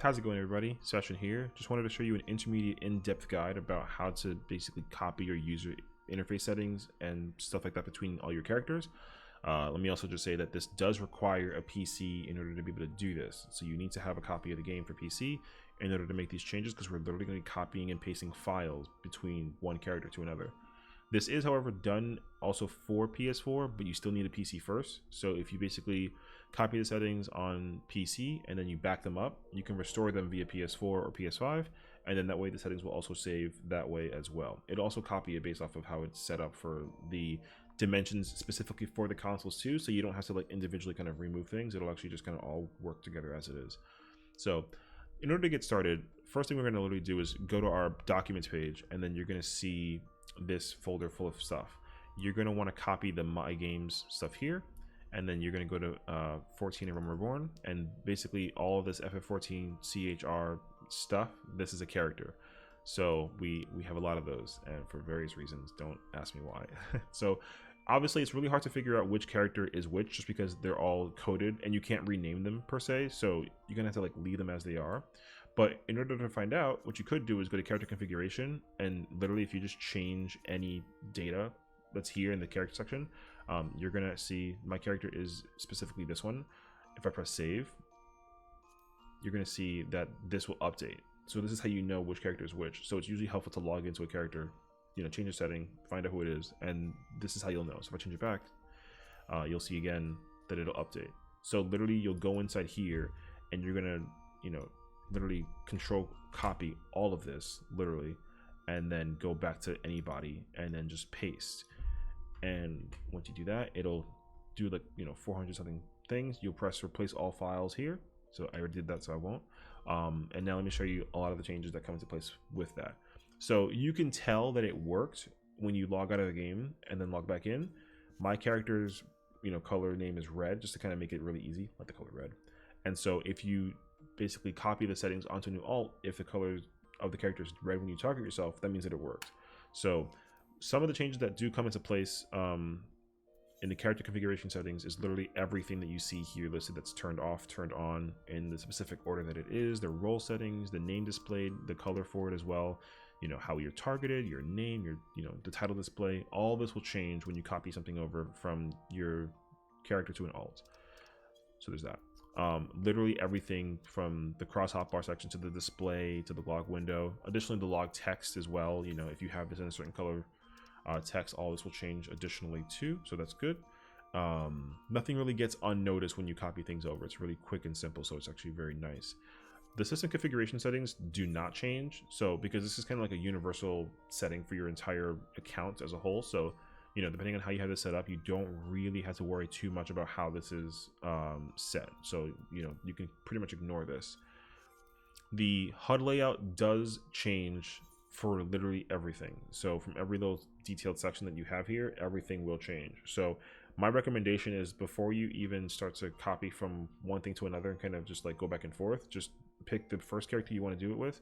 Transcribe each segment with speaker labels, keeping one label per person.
Speaker 1: How's it going, everybody? Sessiion here. Just wanted to show you an intermediate in-depth guide about how to basically copy your user interface settings and stuff like that between all your characters. Let me also just say that this does require a PC in order to be able to do this. So you need to have a copy of the game for PC in order to make these changes, because we're literally going to be copying and pasting files between one character to another. This is, however, done also for PS4, but you still need a PC first. So if you basically copy the settings on PC and then you back them up, you can restore them via PS4 or PS5, and then that way the settings will also save that way as well. It'll also copy it based off of how it's set up for the dimensions specifically for the consoles too, so you don't have to like individually kind of remove things. It'll actually just kind of all work together as it is. So in order to get started, first thing we're going to literally do is go to our documents page, and then you're going to see this folder full of stuff. You're going to want to copy the My Games stuff here, and then you're going to go to 14 and Realm Reborn, and basically all of this FF14 CHR stuff, this is a character. So we have a lot of those, and for various reasons, don't ask me why. So obviously it's really hard to figure out which character is which, just because they're all coded and you can't rename them per se, so you're gonna have to like leave them as they are. But in order to find out, what you could do is go to character configuration, and literally if you just change any data that's here in the character section, you're gonna see my character is specifically this one. If I press save, you're gonna see that this will update. So this is how you know which character is which. So it's usually helpful to log into a character, change the setting, find out who it is, and this is how you'll know. So if I change it back, you'll see again that it'll update. So literally you'll go inside here and you're gonna, literally control copy all of this, literally, and then go back to anybody and then just paste. And once you do that, it'll do like 400 something things. You'll press replace all files here. So I already did that, so I won't. And now let me show you a lot of the changes that come into place with that. So you can tell that it worked when you log out of the game and then log back in. My character's color name is red, just to kind of make it really easy, like the color red. And so if you basically copy the settings onto a new alt, if the color of the character is red when you target yourself, that means that it worked. So some of the changes that do come into place in the character configuration settings is literally everything that you see here listed that's turned off, turned on in the specific order that it is, the role settings, the name displayed, the color for it as well, how you're targeted, your name, your the title display. All this will change when you copy something over from your character to an alt. So there's that. Literally everything from the cross hotbar section to the display to the log window. Additionally, the log text as well. If you have this in a certain color text, all this will change additionally too. So that's good. Nothing really gets unnoticed when you copy things over. It's really quick and simple, so it's actually very nice. The system configuration settings do not change. So because this is kind of like a universal setting for your entire account as a whole. So depending on how you have this set up, you don't really have to worry too much about how this is set. So, you can pretty much ignore this. The HUD layout does change for literally everything. So from every little detailed section that you have here, everything will change. So my recommendation is, before you even start to copy from one thing to another and kind of just like go back and forth, just pick the first character you want to do it with,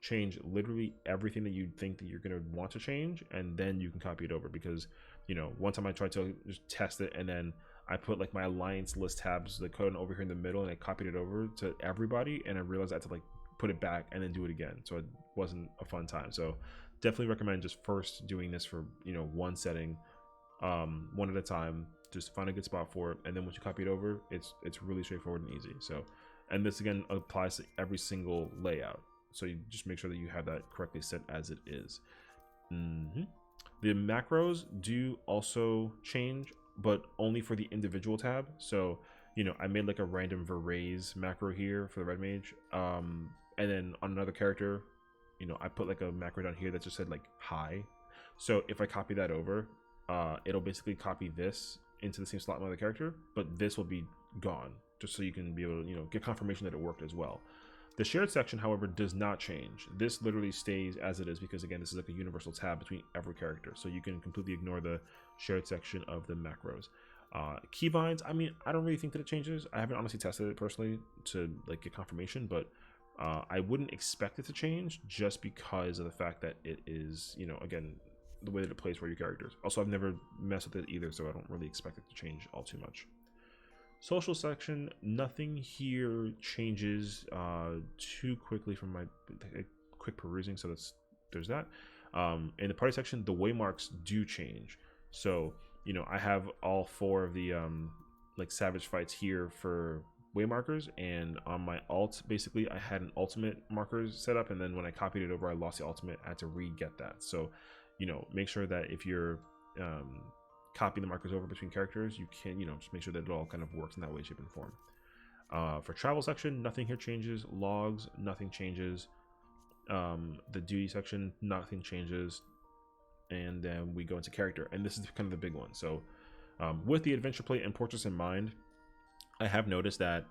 Speaker 1: change literally everything that you think that you're going to want to change, and then you can copy it over. Because one time I tried to just test it, and then I put like my alliance list tabs, the code over here in the middle, and I copied it over to everybody, and I realized I had to like put it back and then do it again. So it wasn't a fun time. So definitely recommend just first doing this for one setting, one at a time. Just find a good spot for it, and then once you copy it over, it's really straightforward and easy. So, and this again applies to every single layout. So you just make sure that you have that correctly set as it is. The macros do also change, but only for the individual tab. So, I made like a random Veraze macro here for the red mage. And then on another character, I put like a macro down here that just said like hi. So if I copy that over, it'll basically copy this into the same slot in my other character, but this will be gone, just so you can be able to, get confirmation that it worked as well. The shared section, however, does not change. This literally stays as it is, because again, this is like a universal tab between every character. So you can completely ignore the shared section of the macros. Keybinds, I don't really think that it changes. I haven't honestly tested it personally to like get confirmation, but I wouldn't expect it to change, just because of the fact that it is, again, the way that it plays for your characters. Also, I've never messed with it either, so I don't really expect it to change all too much. Social section, nothing here changes too quickly from my quick perusing, so there's that. In the party section, the waymarks do change. So, you know, I have all 4 of the like savage fights here for waymarkers, and on my alt, basically I had an ultimate markers set up, and then when I copied it over, I lost the ultimate. I had to re-get that. So, you know, make sure that if you're copying the markers over between characters, you can, you know, just make sure that it all kind of works in that way, shape, and form. For travel section, nothing here changes. Logs, nothing changes. The duty section, nothing changes. And then we go into character, and this is kind of the big one. So with the adventure plate and portraits in mind, I have noticed that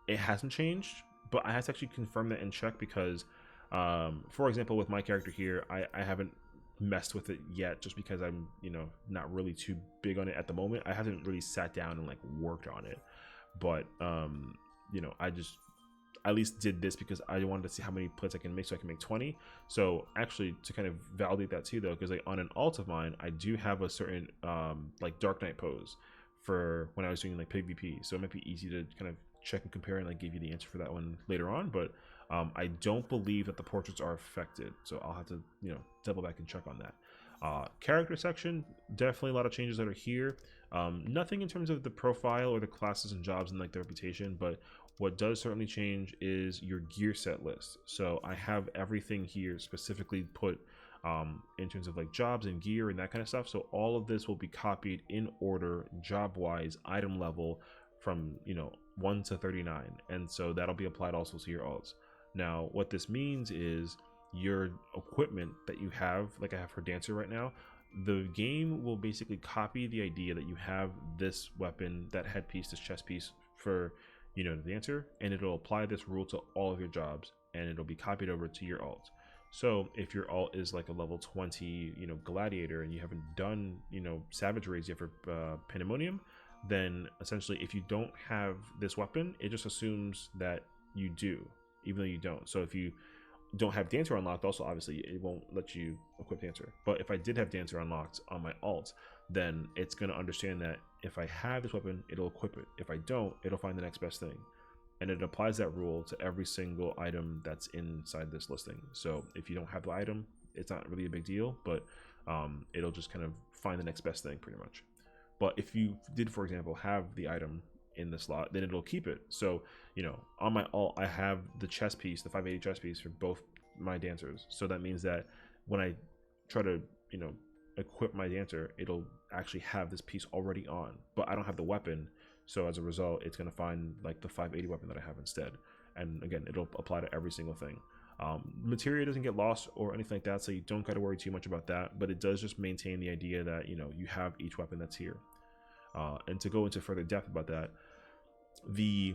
Speaker 1: it hasn't changed, but I have to actually confirm that and check, because for example, with my character here, I haven't messed with it yet, just because I'm, you know, not really too big on it at the moment. I haven't really sat down and like worked on it, but you know, I just at least did this because I wanted to see how many plates I can make, so I can make 20. So actually, to kind of validate that too, though, because like on an alt of mine, I do have a certain like Dark Knight pose for when I was doing like PvP, so it might be easy to kind of check and compare and like give you the answer for that one later on. But I don't believe that the portraits are affected, so I'll have to, you know, double back and check on that. Character section, definitely a lot of changes that are here. Nothing in terms of the profile or the classes and jobs and like the reputation, but what does certainly change is your gear set list. So I have everything here specifically put in terms of like jobs and gear and that kind of stuff. So all of this will be copied in order, job wise, item level, from, you know, 1 to 39, and so that'll be applied also to your alts. Now what this means is your equipment that you have, like I have for Dancer right now, the game will basically copy the idea that you have this weapon, that headpiece, this chest piece for, you know, the Dancer, and it'll apply this rule to all of your jobs, and it'll be copied over to your alt. So if your alt is like a level 20, you know, gladiator, and you haven't done, you know, savage raids yet for pandemonium, then essentially if you don't have this weapon, it just assumes that you do, even though you don't. So if you don't have Dancer unlocked, also obviously it won't let you equip Dancer. But if I did have Dancer unlocked on my alt, then it's going to understand that if I have this weapon, it'll equip it. If I don't, it'll find the next best thing. And it applies that rule to every single item that's inside this listing. So if you don't have the item, it's not really a big deal, but it'll just kind of find the next best thing pretty much. But if you did, for example, have the item in the slot, then it'll keep it. So, you know, on my alt, I have the chest piece, the 580 chest piece for both my Dancers. So that means that when I try to, you know, equip my Dancer, it'll actually have this piece already on, but I don't have the weapon. So as a result, it's going to find like the 580 weapon that I have instead. And again, it'll apply to every single thing. Materia doesn't get lost or anything like that, so you don't got to worry too much about that, but it does just maintain the idea that, you know, you have each weapon that's here. And to go into further depth about that, the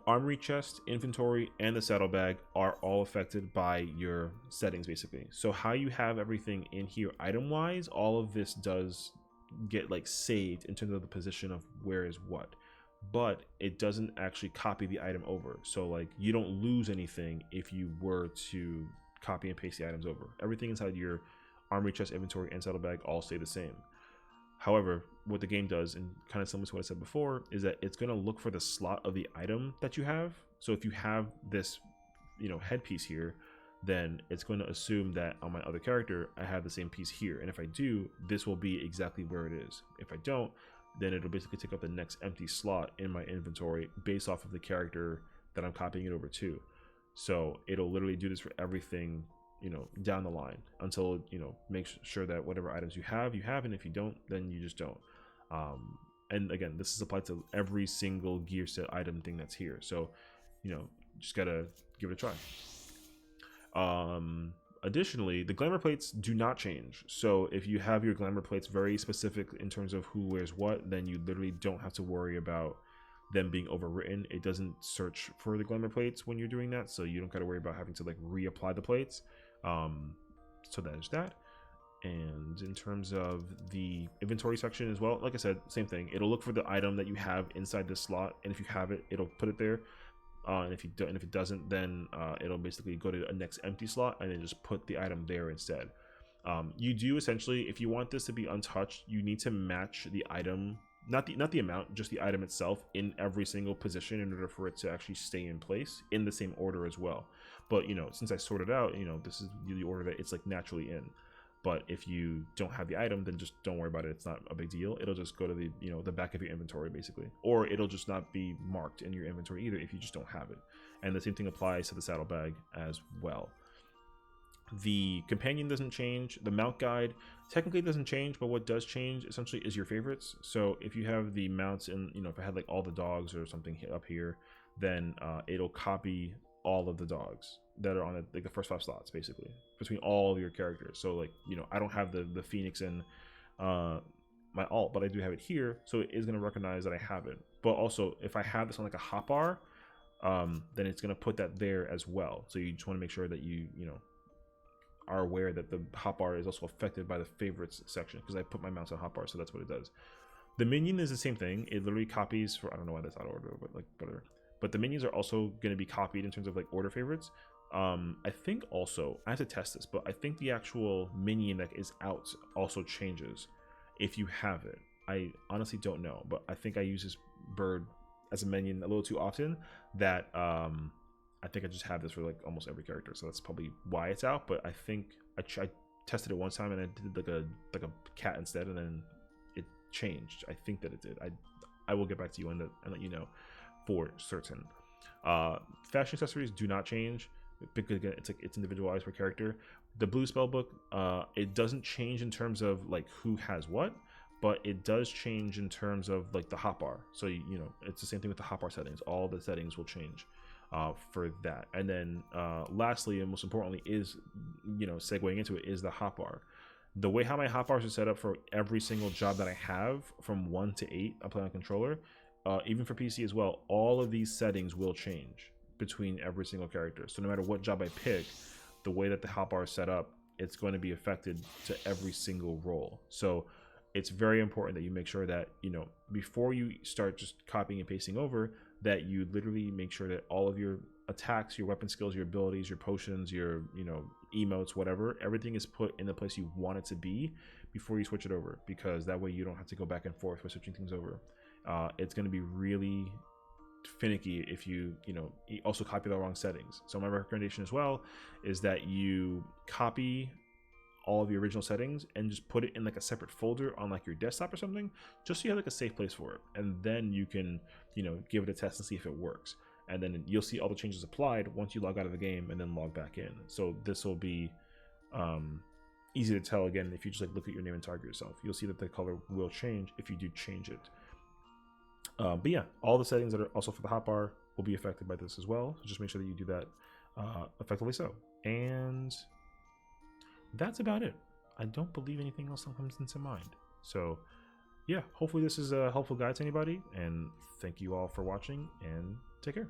Speaker 1: armory chest, inventory, and the saddlebag are all affected by your settings basically. So how you have everything in here item wise, all of this does get like saved in terms of the position of where is what, but it doesn't actually copy the item over. So like you don't lose anything if you were to copy and paste the items over. Everything inside your armory chest, inventory, and saddlebag all stay the same. However, what the game does, and kind of similar to what I said before, is that it's going to look for the slot of the item that you have. So if you have this, you know, headpiece here, then it's going to assume that on my other character, I have the same piece here. And if I do, this will be exactly where it is. If I don't, then it'll basically take up the next empty slot in my inventory based off of the character that I'm copying it over to. So it'll literally do this for everything, you know, down the line until it, you know, makes sure that whatever items you have, and if you don't, then you just don't. And again, this is applied to every single gear set item thing that's here. So, you know, just gotta give it a try. Additionally, the glamour plates do not change. So if you have your glamour plates very specific in terms of who wears what, then you literally don't have to worry about them being overwritten. It doesn't search for the glamour plates when you're doing that, so you don't got to worry about having to like reapply the plates. So that is that. And in terms of the inventory section as well, like I said, same thing. It'll look for the item that you have inside this slot, and if you have it, it'll put it there. And if you don't, and if it doesn't, then it'll basically go to a next empty slot and then just put the item there instead. You do essentially, if you want this to be untouched, you need to match the item not the amount, just the item itself in every single position in order for it to actually stay in place in the same order as well. But since I sorted out, this is the order that it's like naturally in. But if you don't have the item, then just don't worry about it. It's not a big deal. It'll just go to the the back of your inventory basically, or it'll just not be marked in your inventory either if you just don't have it. And the same thing applies to the saddlebag as well. The companion doesn't change. The mount guide technically doesn't change, but what does change essentially is your favorites. So if you have the mounts in, if I had like all the dogs or something up here, then it'll copy all of the dogs that are on the first 5 slots basically between all of your characters. So like I don't have the Phoenix in my alt, but I do have it here, so it is going to recognize that I have it. But also if I have this on like a hotbar, then it's going to put that there as well. So you just want to make sure that you are aware that the hotbar is also affected by the favorites section, because I put my mounts on hotbar, so that's what it does. The minion is the same thing. It literally copies for, I don't know why that's out of order, but like whatever. But the minions are also going to be copied in terms of like order favorites. I think also, I have to test this, but I think the actual minion that is out also changes if you have it. I honestly don't know, but I think I use this bird as a minion a little too often that I think I just have this for like almost every character, so that's probably why it's out. But I think I tested it one time and I did like a cat instead, and then it changed. I think that it did. I will get back to you and let you know for certain. Fashion accessories do not change because again, it's individualized per character. The blue spellbook, it doesn't change in terms of like who has what, but it does change in terms of like the hotbar. So it's the same thing with the hotbar settings. All the settings will change for that. And then lastly and most importantly is segueing into it is the hotbar. The way how my hotbars are set up for every single job that I have from 1 to 8 I play on controller, even for PC as well, all of these settings will change between every single character. So no matter what job I pick, the way that the hotbar is set up, it's going to be affected to every single role. So it's very important that you make sure that before you start just copying and pasting over, that you literally make sure that all of your attacks, your weapon skills, your abilities, your potions, your emotes, whatever, everything is put in the place you want it to be before you switch it over, because that way you don't have to go back and forth with switching things over. It's going to be really finicky if you also copy the wrong settings. So my recommendation as well is that you copy all of the original settings and just put it in like a separate folder on like your desktop or something, just so you have like a safe place for it, and then you can give it a test and see if it works, and then you'll see all the changes applied once you log out of the game and then log back in. So this will be easy to tell. Again, if you just like look at your name and target yourself, you'll see that the color will change if you do change it. But yeah, all the settings that are also for the hotbar will be affected by this as well, so just make sure that you do that effectively. So, and that's about it. I don't believe anything else comes into mind. So yeah, hopefully this is a helpful guide to anybody, and thank you all for watching, and take care.